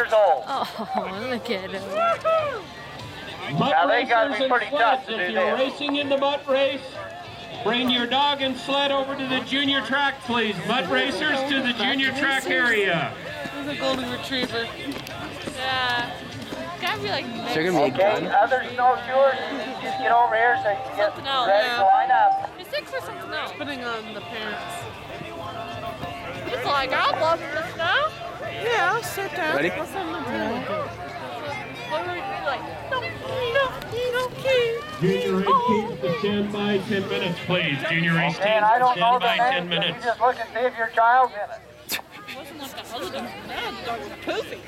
years old. Oh, look at him. Now they gotta be pretty tough to do If you're this. racing in the mutt race, bring your dog and sled over to the junior track, please. Mutt racers to the junior track area. There's a golden retriever. Yeah. Gotta be like mixed. Okay, other snowshoers, just get over here so you can get Something else, ready to line up. It's sick for something else. Putting on the parents. He's like, I love the snow. Yeah, I'll sit down. Ready? What's on the table? What were you like? No, Junior race teams to stand by 10 minutes, please. Junior race Okay, teams and I to don't know stand the by name, 10 minutes. you just look and see if your child's in it. It wasn't like the other dog. That dog was poofy.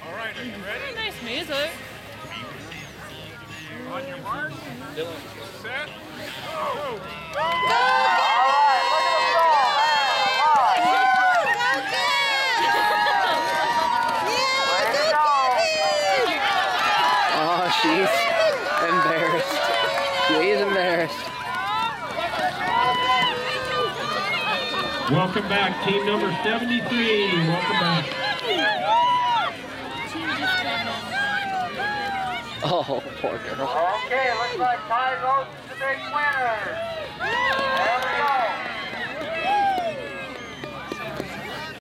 All right, are you ready? Nice music. On your mark. Set. Go. Oh, she's embarrassed. She's embarrassed. Welcome back, team number 73. Welcome back. Oh, poor girl. Okay, looks like Ty Rose is the big winner. Everybody